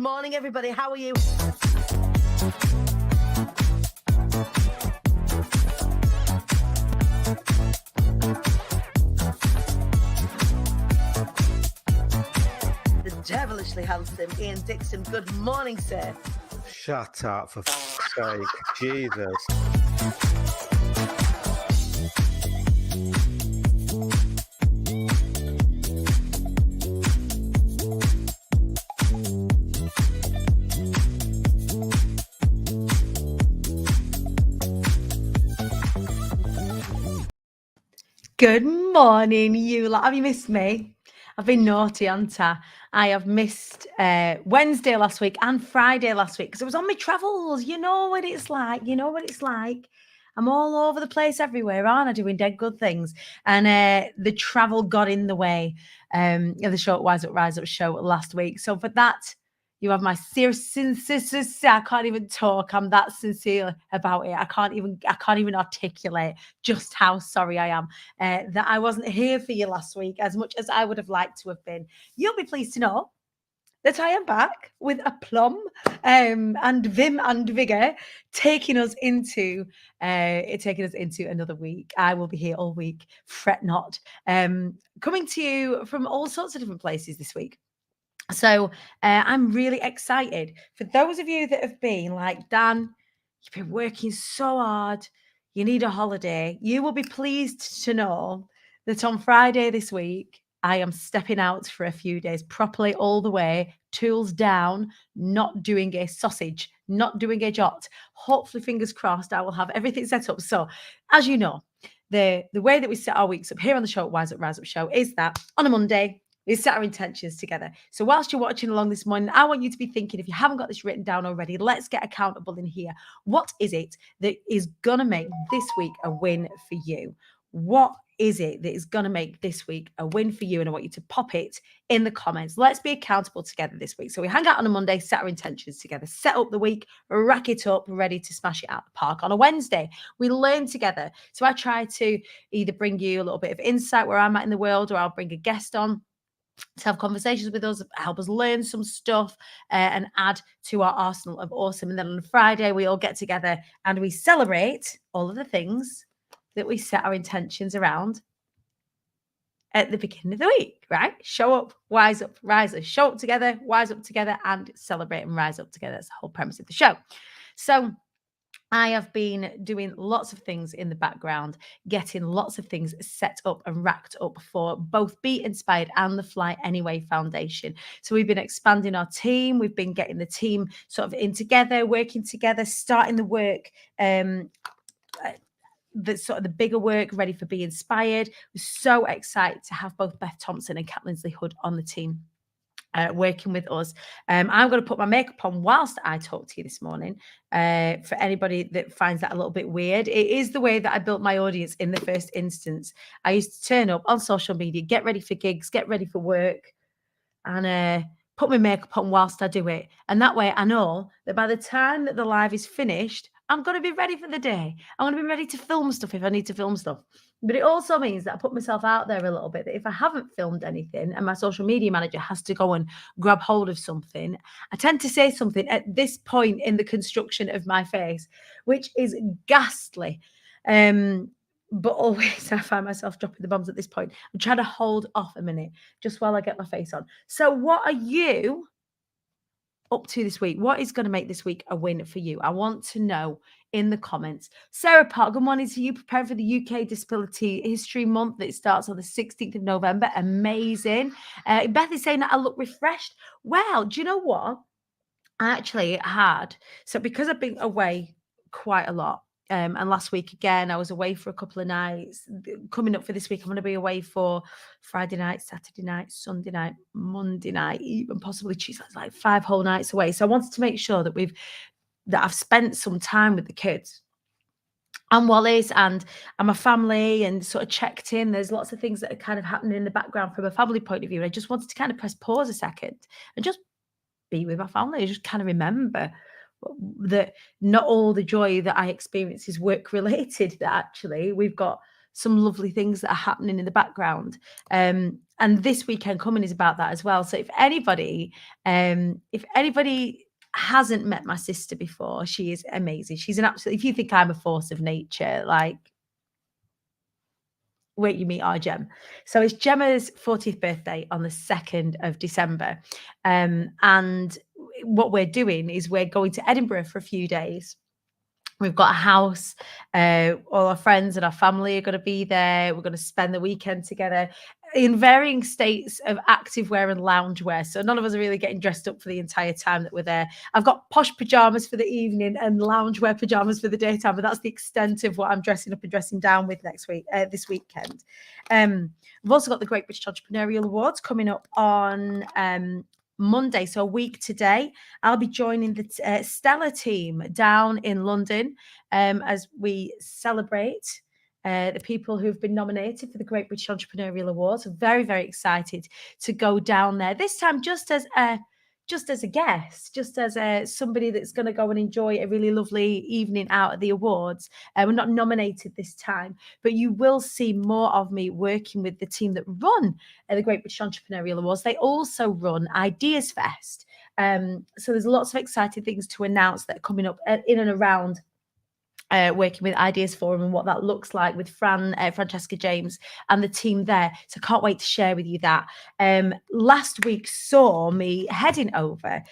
morning, everybody. How are you? The devilishly handsome Ian Dixon. Good morning, sir. Shut up, for fuck's sake. Jesus. Good morning, you lot. Have you missed me? I've been naughty, haven't I? I have missed Wednesday last week and Friday last week because I was on my travels. You know what it's like. You know what it's like. I'm all over the place everywhere, aren't I? Doing dead good things. And the travel got in the way of the show, Rise Up show last week. So for that, you have my sincere. I can't even talk. I'm that sincere about it. I can't even articulate just how sorry I am that I wasn't here for you last week as much as I would have liked to have been. You'll be pleased to know that I am back with aplomb and vim and vigor, taking us into another week. I will be here all week. Fret not. Coming to you from all sorts of different places this week. So I'm really excited. For those of you that have been like, Dan, you've been working so hard, you need a holiday. You will be pleased to know that on Friday this week, I am stepping out for a few days, properly all the way, tools down, not doing a sausage, not doing a jot. Hopefully, fingers crossed, I will have everything set up. So, as you know, the way that we set our weeks up here on the show, Rise Up Show, is that on a Monday, we set our intentions together. So whilst you're watching along this morning, I want you to be thinking, if you haven't got this written down already, let's get accountable in here. What is it that is going to make this week a win for you? What is it that is going to make this week a win for you? And I want you to pop it in the comments. Let's be accountable together this week. So we hang out on a Monday, set our intentions together, set up the week, rack it up, ready to smash it out the park. On a Wednesday, we learn together. So I try to either bring you a little bit of insight where I'm at in the world, or I'll bring a guest on to have conversations with us, help us learn some stuff and add to our arsenal of awesome. And then on Friday, we all get together and we celebrate all of the things that we set our intentions around at the beginning of the week, right? Show up, wise up, rise up, show up together, wise up together, and celebrate and rise up together. That's the whole premise of the show. So I have been doing lots of things in the background, getting lots of things set up and racked up for both Be Inspired and the Fly Anyway Foundation. So we've been expanding our team. We've been getting the team sort of in together, working together, starting the work, the sort of the bigger work ready for Be Inspired. We're so excited to have both Beth Thompson and Kat Lindsley Hood on the team. Working with us. I'm going to put my makeup on whilst I talk to you this morning. For anybody that finds that a little bit weird, it is the way that I built my audience in the first instance. I used to turn up on social media, get ready for gigs, get ready for work, and put my makeup on whilst I do it. And that way I know that by the time that the live is finished, I'm going to be ready for the day. I'm going to be ready to film stuff if I need to film stuff. But it also means that I put myself out there a little bit, that if I haven't filmed anything and my social media manager has to go and grab hold of something, I tend to say something at this point in the construction of my face, which is ghastly. But always I find myself dropping the bombs at this point. I'm trying to hold off a minute just while I get my face on. So what are you up to this week? What is going to make this week a win for you? I want to know in the comments. Sarah Park, good morning to you. Preparing for the UK Disability History Month that starts on the 16th of November. Amazing. Beth is saying that I look refreshed. Well, do you know what? I actually had, so because I've been away quite a lot, and last week again, I was away for a couple of nights. Coming up for this week, I'm going to be away for Friday night, Saturday night, Sunday night, Monday night, even possibly Tuesday. It's like 5 whole nights away. So I wanted to make sure that I've spent some time with the kids and Wallace and my family, and sort of checked in. There's lots of things that are kind of happening in the background from a family point of view. And I just wanted to kind of press pause a second and just be with my family. I just kind of remember that not all the joy that I experience is work related, that actually we've got some lovely things that are happening in the background. And this weekend coming is about that as well. So if anybody hasn't met my sister before, she is amazing. She's an absolute, if you think I'm a force of nature, like, wait, you meet our Gem. So it's Gemma's 40th birthday on the 2nd of December. And what we're doing is we're going to Edinburgh for a few days. We've got a house. All our friends and our family are going to be there. We're going to spend the weekend together in varying states of activewear and loungewear. So none of us are really getting dressed up for the entire time that we're there. I've got posh pajamas for the evening and loungewear pajamas for the daytime, but that's the extent of what I'm dressing up and dressing down with this weekend. We've also got the Great British Entrepreneurial Awards coming up on Monday, so a week today. I'll be joining the Stella team down in London as we celebrate the people who've been nominated for the Great British Entrepreneurial Awards. I'm very, very excited to go down there this time, just as a guest, just as somebody that's going to go and enjoy a really lovely evening out at the awards. We're not nominated this time, but you will see more of me working with the team that run the Great British Entrepreneurial Awards. They also run Ideas Fest. So there's lots of exciting things to announce that are coming up in and around working with Ideas Forum and what that looks like with Francesca James and the team there. So can't wait to share with you that. Last week saw me heading over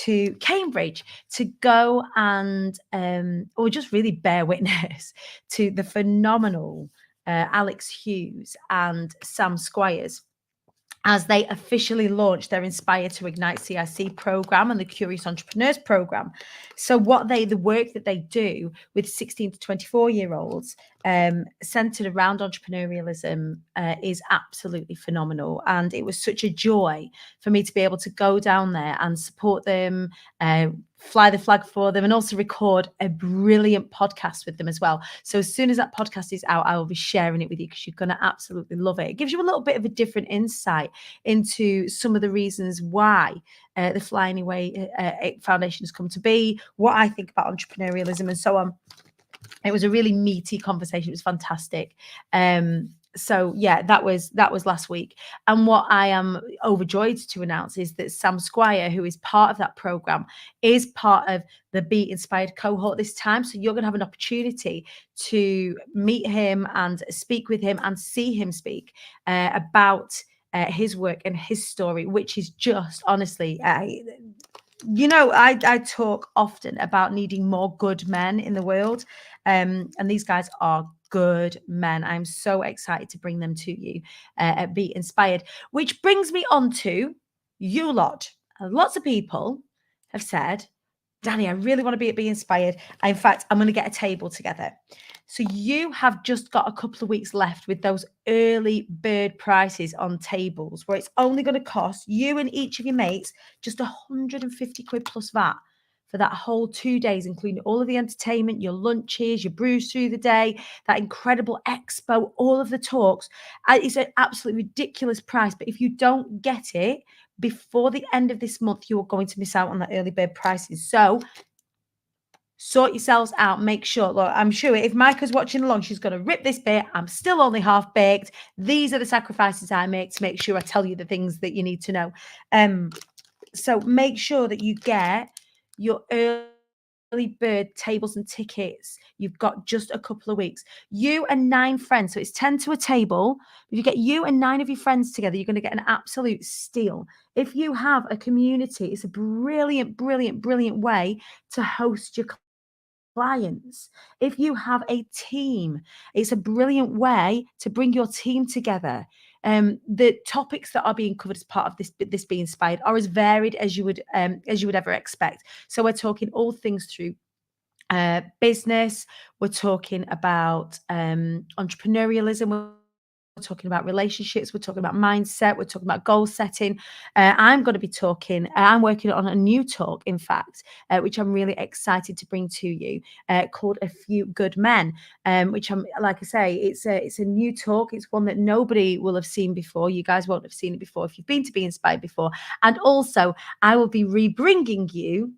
to Cambridge to go and or just really bear witness to the phenomenal Alex Hughes and Sam Squires as they officially launched their Inspire to Ignite CIC program and the Curious Entrepreneurs program. So the work that they do with 16 to 24-year-olds centered around entrepreneurialism is absolutely phenomenal. And it was such a joy for me to be able to go down there and support them, fly the flag for them, and also record a brilliant podcast with them as well. So as soon as that podcast is out, I will be sharing it with you because you're going to absolutely love it. It gives you a little bit of a different insight into some of the reasons why the Fly Anyway Foundation has come to be, what I think about entrepreneurialism and so on. It was a really meaty conversation. It was fantastic. So yeah, that was last week. And what I am overjoyed to announce is that Sam Squire, who is part of that program, is part of the Be Inspired cohort this time. So you're going to have an opportunity to meet him and speak with him and see him speak about his work and his story, which is just honestly, I talk often about needing more good men in the world. And these guys are good men. I'm so excited to bring them to you at Be Inspired, which brings me on to you lot. Lots of people have said, Dani, I really want to be at Be Inspired. In fact, I'm going to get a table together. So you have just got a couple of weeks left with those early bird prices on tables where it's only going to cost you and each of your mates just 150 quid plus VAT for that whole 2 days, including all of the entertainment, your lunches, your brews through the day, that incredible expo, all of the talks. It's an absolutely ridiculous price. But if you don't get it before the end of this month, you are going to miss out on that early bird prices. So sort yourselves out. Make sure, look, I'm sure if Micah's watching along, she's going to rip this bit. I'm still only half baked. These are the sacrifices I make to make sure I tell you the things that you need to know. So make sure that you get your early bird tables and tickets. You've got just a couple of weeks. You and 9 friends, so it's 10 to a table. If you get you and 9 of your friends together, you're going to get an absolute steal. If you have a community, it's a brilliant, brilliant, brilliant way to host your clients. If you have a team, it's a brilliant way to bring your team together. The topics that are being covered as part of this Be Inspired are as varied as you would ever expect. So we're talking all things through business. We're talking about entrepreneurialism. We're talking about relationships. We're talking about mindset. We're talking about goal setting. I'm going to be talking. I'm working on a new talk, in fact, which I'm really excited to bring to you, called A Few Good Men. Which I'm, like I say, it's a new talk. It's one that nobody will have seen before. You guys won't have seen it before if you've been to Be Inspired before. And also, I will be rebringing you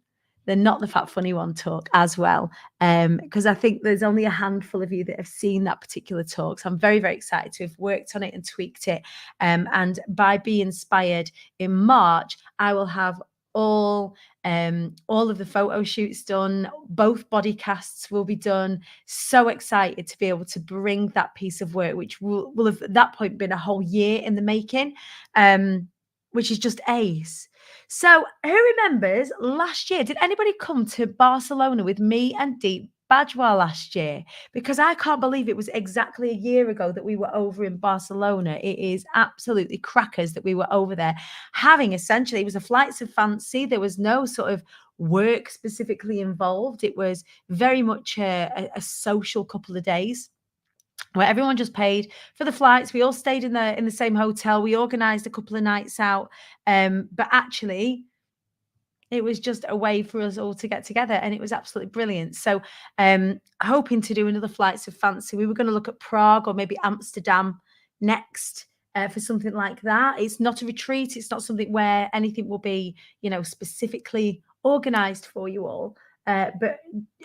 the Not the Fat Funny One talk as well, because I think there's only a handful of you that have seen that particular talk. So I'm very, very excited to have worked on it and tweaked it. And by Be Inspired in March, I will have all of the photo shoots done. Both body casts will be done. So excited to be able to bring that piece of work, which will have at that point been a whole year in the making, which is just ace. So who remembers last year? Did anybody come to Barcelona with me and Deep Bajwa last year? Because I can't believe it was exactly a year ago that we were over in Barcelona. It is absolutely crackers that we were over there having essentially, it was a flights of fancy. There was no sort of work specifically involved. It was very much a social couple of days where everyone just paid for the flights. We all stayed in the same hotel. We organized a couple of nights out. But actually, it was just a way for us all to get together, and it was absolutely brilliant. So hoping to do another flights of fancy. We were going to look at Prague or maybe Amsterdam next. For something like that. It's not a retreat. It's not something where anything will be, specifically organized for you all. But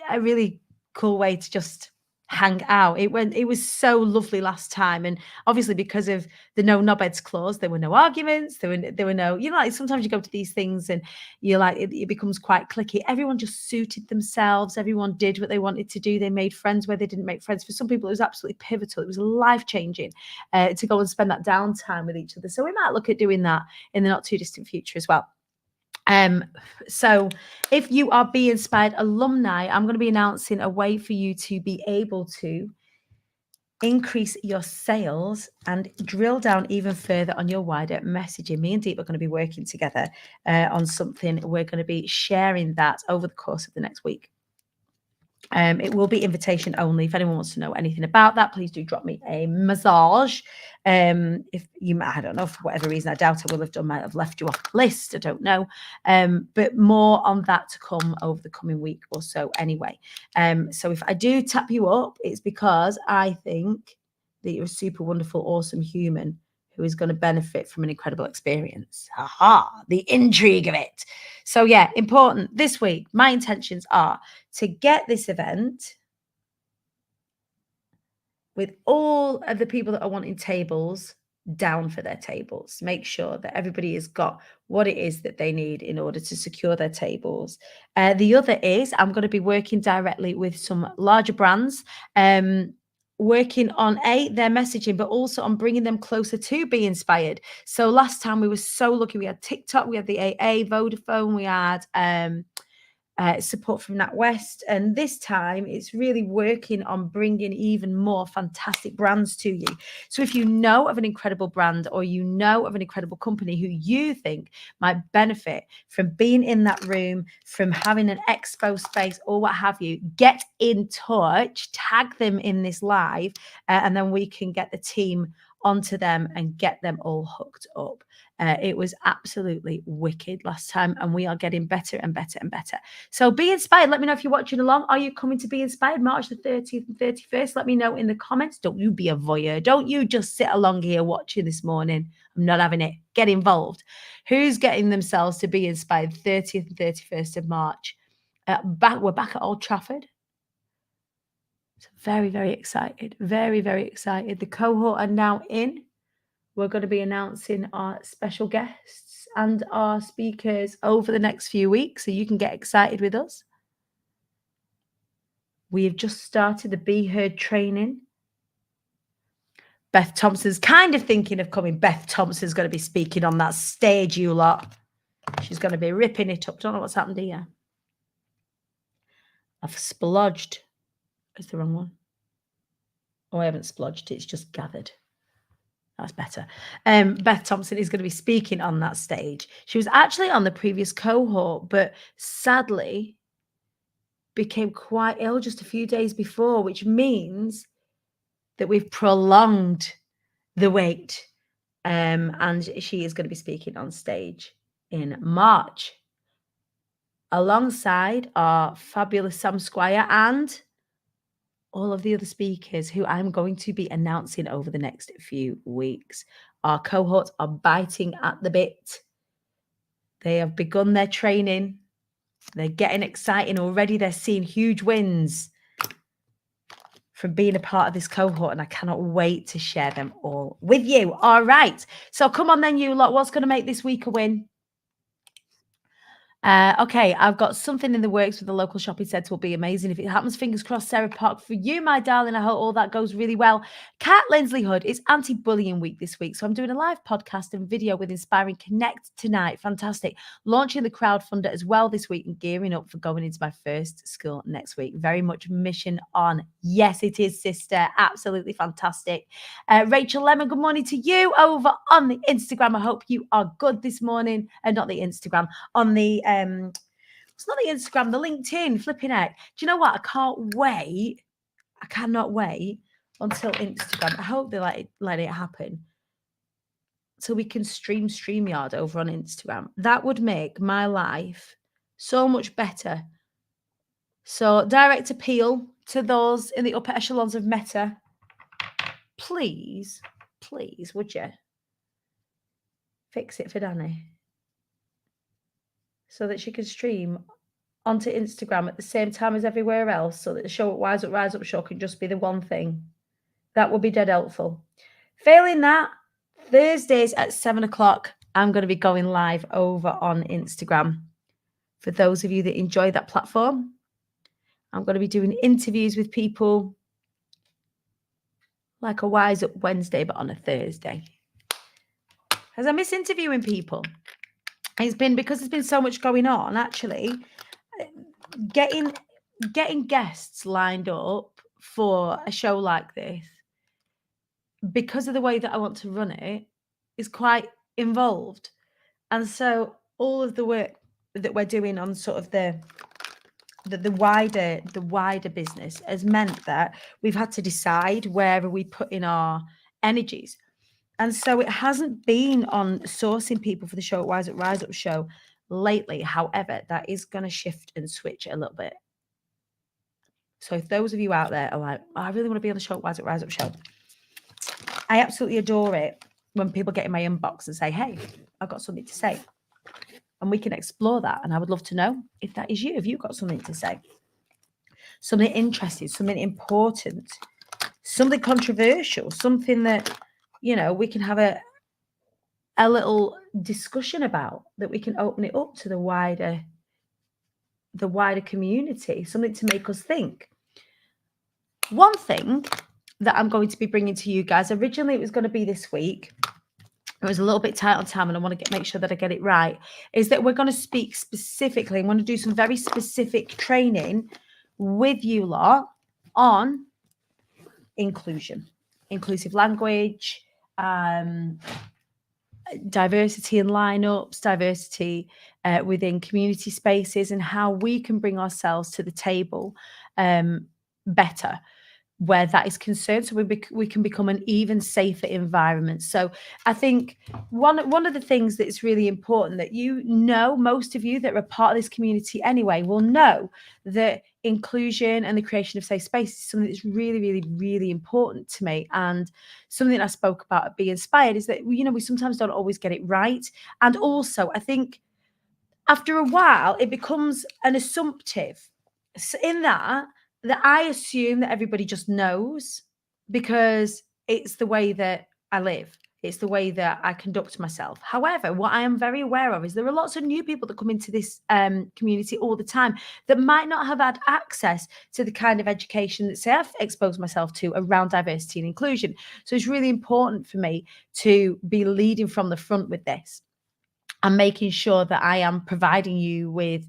a really cool way to just hang out. It was so lovely last time, and obviously because of the no knobheads clause, there were no arguments. There were no, like sometimes you go to these things and you're like it becomes quite cliquey. Everyone just suited themselves. Everyone did what they wanted to do. They made friends where they didn't make friends. For some people, it was absolutely pivotal. It was life-changing to go and spend that downtime with each other. So we might look at doing that in the not too distant future as well. So if you are Be Inspired alumni, I'm going to be announcing a way for you to be able to increase your sales and drill down even further on your wider messaging. Me and Deep are going to be working together on something. We're going to be sharing that over the course of the next week. It will be invitation only. If anyone wants to know anything about that, please do drop me a message. If you, I don't know, for whatever reason, I doubt I will have done, might have left you off the list. I don't know. But more on that to come over the coming week or so anyway. So if I do tap you up, it's because I think that you're a super wonderful, awesome human who is going to benefit from an incredible experience. Aha, the intrigue of it. So yeah, important. This week, my intentions are to get this event with all of the people that are wanting tables down for their tables. Make sure that everybody has got what it is that they need in order to secure their tables. The other is I'm going to be working directly with some larger brands, working on their messaging, but also on bringing them closer to Be Inspired. So last time we were so lucky. We had TikTok, we had the AA, Vodafone, we had support from NatWest, and this time it's really working on bringing even more fantastic brands to you. So if you know of an incredible brand or you know of an incredible company who you think might benefit from being in that room, from having an expo space or what have you, get in touch, tag them in this live, and then we can get the team onto them and get them all hooked up. It was absolutely wicked last time, and we are getting better and better and better. So Be Inspired. Let me know if you're watching along. Are you coming to Be Inspired March the 30th and 31st? Let me know in the comments. Don't you be a voyeur. Don't you just sit along here watching this morning. I'm not having it. Get involved. Who's getting themselves to Be Inspired 30th and 31st of March? We're back at Old Trafford. So very, very excited. Very, very excited. The cohort are now in. We're going to be announcing our special guests and our speakers over the next few weeks, so you can get excited with us. We have just started the Be Heard training. Beth Thompson's kind of thinking of coming. Beth Thompson's going to be speaking on that stage, you lot. She's going to be ripping it up. Don't know what's happened here. I've splodged. Is the wrong one? Oh, I haven't splodged. It's just gathered. That's better. Beth Thompson is going to be speaking on that stage. She was actually on the previous cohort, but sadly became quite ill just a few days before, which means that we've prolonged the wait. And she is going to be speaking on stage in March alongside our fabulous Sam Squire and all of the other speakers who I'm going to be announcing over the next few weeks. Our cohorts are biting at the bit. They have begun their training. They're getting exciting already. They're seeing huge wins from being a part of this cohort, and I cannot wait to share them all with you. All right. So come on then, you lot. What's going to make this week a win? Okay, I've got something in the works with the local shopping centre. Will be amazing if it happens. Fingers crossed, Sarah Park, for you, my darling. I hope all that goes really well. Kat Lindsley Hood, it's anti-bullying week this week, so I'm doing a live podcast and video with Inspiring Connect tonight. Fantastic. Launching the crowdfunder as well this week and gearing up for going into my first school next week. Very much mission on. Yes, it is, sister. Absolutely fantastic. Rachel Lemon, good morning to you over on the Instagram. I hope you are good this morning. Not the Instagram, on the it's not the Instagram, the LinkedIn, flipping heck. Do you know what? I can't wait. I cannot wait until Instagram. I hope they let it happen so we can stream StreamYard over on Instagram. That would make my life so much better. So direct appeal to those in the upper echelons of Meta. Please, would you fix it for Dani so that she can stream onto Instagram at the same time as everywhere else, so that the show at Rise Up Show can just be the one thing? That would be dead helpful. Failing that, Thursdays at 7 o'clock, I'm going to be going live over on Instagram. For those of you that enjoy that platform, I'm going to be doing interviews with people like a Wise Up Wednesday, but on a Thursday. As I miss interviewing people. It's been, because there's been so much going on, actually, getting guests lined up for a show like this, because of the way that I want to run it, is quite involved. And so all of the work that we're doing on sort of the wider business has meant that we've had to decide where are we putting our energies. And so it hasn't been on sourcing people for the show at Rise Up Show lately. However, that is going to shift and switch a little bit. So if those of you out there are like, oh, I really want to be on the show at Rise Up Show, I absolutely adore it when people get in my inbox and say, hey, I've got something to say. And we can explore that. And I would love to know if that is you, if you've got something to say. Something interesting, something important, something controversial, something that, you know, we can have a little discussion about, that we can open it up to the wider community, something to make us think. One thing that I'm going to be bringing to you guys, originally it was going to be this week, it was a little bit tight on time and I want to make sure that I get it right, is that we're going to speak specifically, I'm going to do some very specific training with you lot on inclusion, inclusive language, diversity in lineups, diversity within community spaces, and how we can bring ourselves to the table better where that is concerned, so we can become an even safer environment. So I think one of the things that's really important, that most of you that are part of this community anyway will know that inclusion and the creation of safe space is something that's really, really, really important to me. And something I spoke about at Be Inspired is that, we sometimes don't always get it right. And also, I think after a while, it becomes an assumptive in that I assume that everybody just knows, because it's the way that I live. It's the way that I conduct myself. However, what I am very aware of is there are lots of new people that come into this community all the time that might not have had access to the kind of education that, say, I've exposed myself to around diversity and inclusion. So it's really important for me to be leading from the front with this and making sure that I am providing you with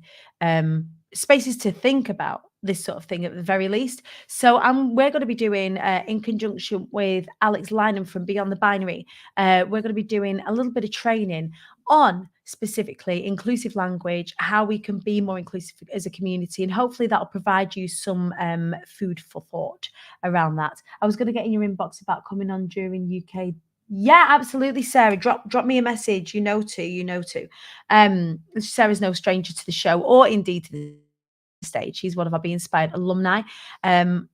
spaces to think about this sort of thing at the very least. So we're going to be doing, in conjunction with Alex Lynham from Beyond the Binary, we're going to be doing a little bit of training on specifically inclusive language, how we can be more inclusive as a community, and hopefully that'll provide you some food for thought around that. I was going to get in your inbox about coming on during UK. Yeah, absolutely, Sarah. Drop me a message. You know to. Sarah's no stranger to the show, or indeed to the stage. She's one of our Be Inspired alumni, and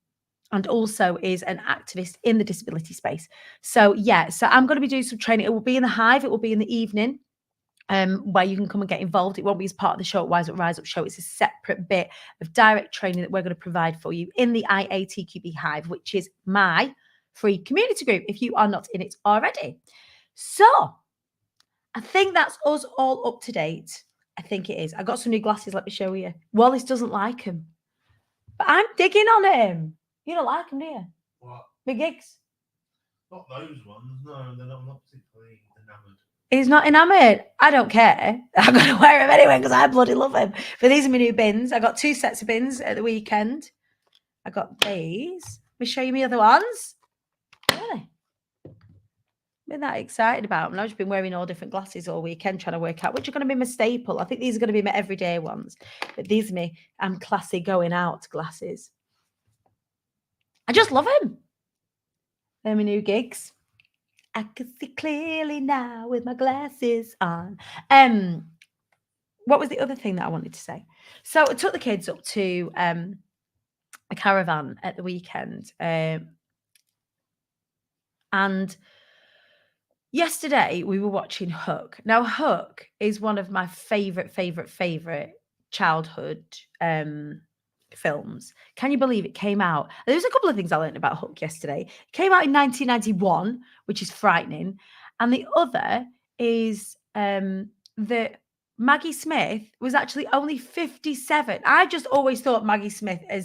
also is an activist in the disability space. So I'm going to be doing some training. It will be in the Hive. It will be in the evening. where you can come and get involved. It won't be as part of the show at Rise Up Show. It's a separate bit of direct training that we're going to provide for you in the IATQB Hive, which is my free community group if you are not in it already. So I think that's us all up to date. I think it is. I got some new glasses. Let me show you. Wallace doesn't like them, but I'm digging on him. You don't like them, do you? What? Big gigs. Not those ones. No, they're not particularly enamoured. He's not enamoured. I don't care. I'm going to wear him anyway because I bloody love him. But these are my new bins. I got 2 sets of bins at the weekend. I got these. Let me show you my other ones. Really? Been that excited about them. I've just been wearing all different glasses all weekend trying to work out which are going to be my staple. I think these are going to be my everyday ones. But these are I'm classy going out glasses. I just love them. They're my new gigs. I can see clearly now with my glasses on. What was the other thing that I wanted to say? So I took the kids up to a caravan at the weekend. And yesterday we were watching Hook. Now, Hook is one of my favorite childhood films. Can you believe it came out? There's a couple of things I learned about Hook yesterday. It came out in 1991, which is frightening. And the other is that Maggie Smith was actually only 57. I just always thought Maggie Smith I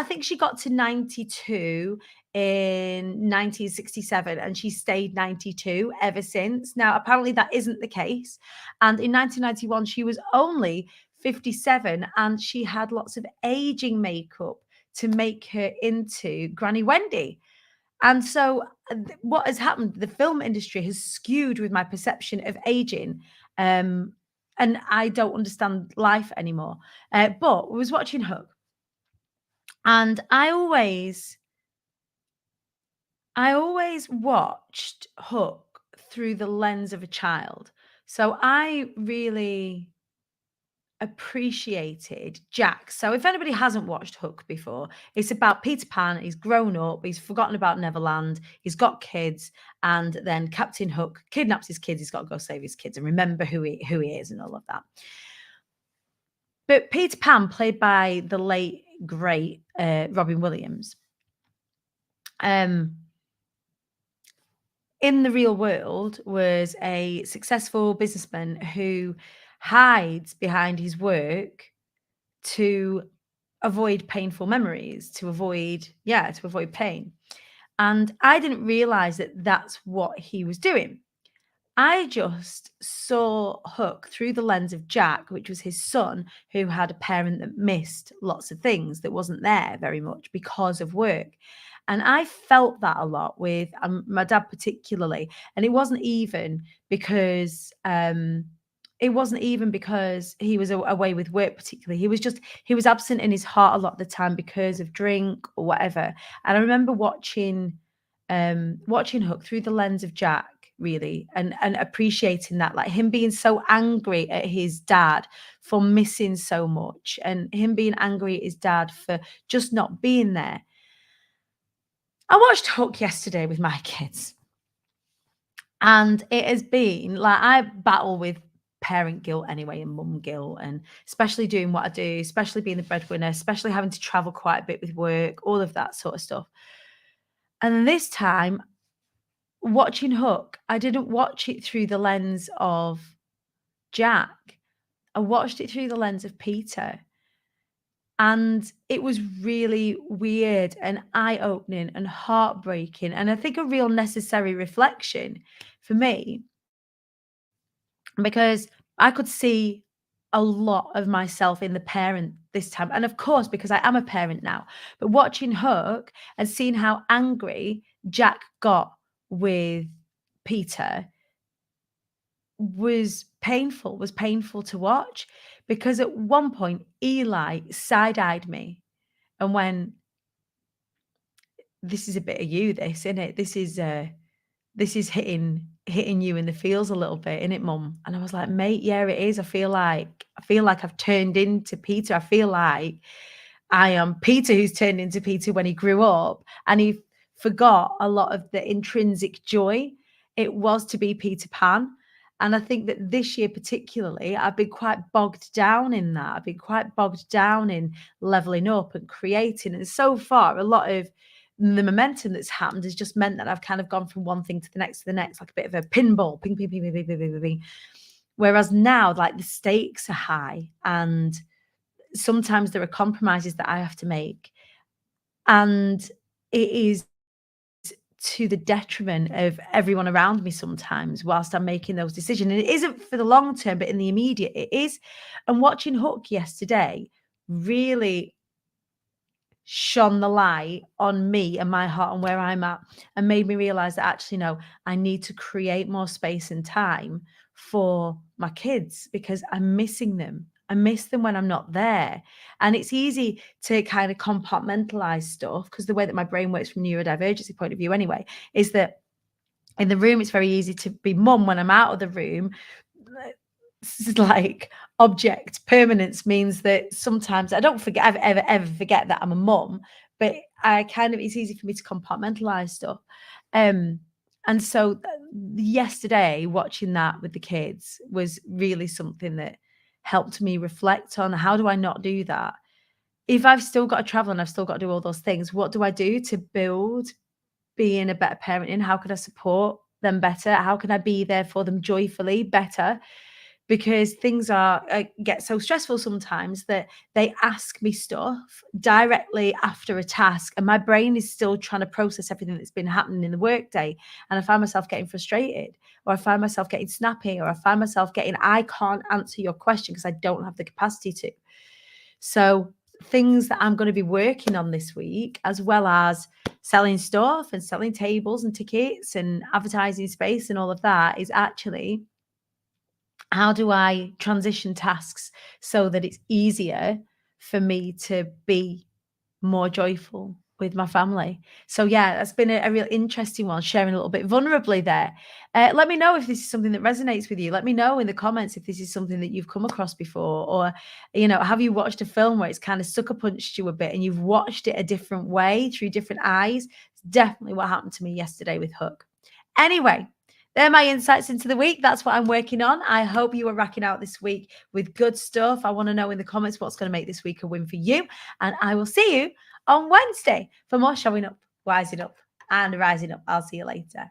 think she got to 92 in 1967 and she stayed 92 ever since. Now, apparently that isn't the case. And in 1991, she was only 57 and she had lots of aging makeup to make her into Granny Wendy. And so what has happened, the film industry has skewed with my perception of aging. And I don't understand life anymore. But I was watching Hook. And I always watched Hook through the lens of a child. So I really appreciated Jack. So if anybody hasn't watched Hook before, it's about Peter Pan. He's grown up, he's forgotten about Neverland, he's got kids, and then Captain Hook kidnaps his kids. He's got to go save his kids and remember who he is and all of that. But Peter Pan, played by the late great Robin Williams, in the real world was a successful businessman who hides behind his work to avoid painful memories, to avoid pain. And I didn't realize that that's what he was doing. I just saw Hook through the lens of Jack, which was his son, who had a parent that missed lots of things, that wasn't there very much because of work. And I felt that a lot with my dad particularly. And it wasn't even because he was away with work particularly. He was absent in his heart a lot of the time because of drink or whatever. And I remember watching Hook through the lens of Jack, really, and appreciating that, like him being so angry at his dad for missing so much and him being angry at his dad for just not being there. I watched Hook yesterday with my kids, and it has been like, I battle with parent guilt anyway and mum guilt, and especially doing what I do, especially being the breadwinner, especially having to travel quite a bit with work, all of that sort of stuff. And this time, watching Hook, I didn't watch it through the lens of Jack. I watched it through the lens of Peter. And it was really weird and eye-opening and heartbreaking. And I think a real necessary reflection for me, because I could see a lot of myself in the parent this time. And of course, because I am a parent now, but watching Hook and seeing how angry Jack got with Peter was painful to watch, because at one point Eli side-eyed me and went, "This is a bit of you, this, isn't it? This is hitting you in the feels a little bit, innit, Mum?" And I was like, "Mate, yeah, it is. I feel like I've turned into Peter. I feel like I am Peter who's turned into Peter when he grew up, and he forgot a lot of the intrinsic joy it was to be Peter Pan." And I think that this year particularly, I've been quite bogged down in that. I've been quite bogged down in leveling up and creating. And so far, a lot of the momentum that's happened has just meant that I've kind of gone from one thing to the next, like a bit of a pinball, ping, ping, ping, ping, ping, ping, ping, ping. Whereas now, like, the stakes are high, and sometimes there are compromises that I have to make. And it is to the detriment of everyone around me sometimes whilst I'm making those decisions. And it isn't for the long term, but in the immediate, it is. And watching Hook yesterday really shone the light on me and my heart and where I'm at, and made me realize that actually, no, I need to create more space and time for my kids because I'm missing them. I miss them when I'm not there. And it's easy to kind of compartmentalize stuff because the way that my brain works from neurodivergency point of view anyway, is that in the room, it's very easy to be mum. When I'm out of the room, it's like object permanence means that sometimes I don't forget, ever forget that I'm a mum, but I kind of, it's easy for me to compartmentalize stuff. And so yesterday, watching that with the kids was really something that helped me reflect on how do I not do that? If I've still got to travel and I've still got to do all those things, what do I do to build being a better parent in? How can I support them better? How can I be there for them joyfully better? Because things are get so stressful sometimes that they ask me stuff directly after a task, and my brain is still trying to process everything that's been happening in the workday, and I find myself getting frustrated, or I find myself getting snappy, or I find myself getting, I can't answer your question because I don't have the capacity to. So things that I'm going to be working on this week, as well as selling stuff and selling tables and tickets and advertising space and all of that, is actually, how do I transition tasks so that it's easier for me to be more joyful with my family? So yeah, that's been a real interesting one, sharing a little bit vulnerably there. Let me know if this is something that resonates with you. Let me know in the comments if this is something that you've come across before, or, you know, have you watched a film where it's kind of sucker punched you a bit and you've watched it a different way through different eyes? It's definitely what happened to me yesterday with Hook. Anyway, they're my insights into the week. That's what I'm working on. I hope you are racking out this week with good stuff. I want to know in the comments what's going to make this week a win for you. And I will see you on Wednesday for more showing up, wising up, and rising up. I'll see you later.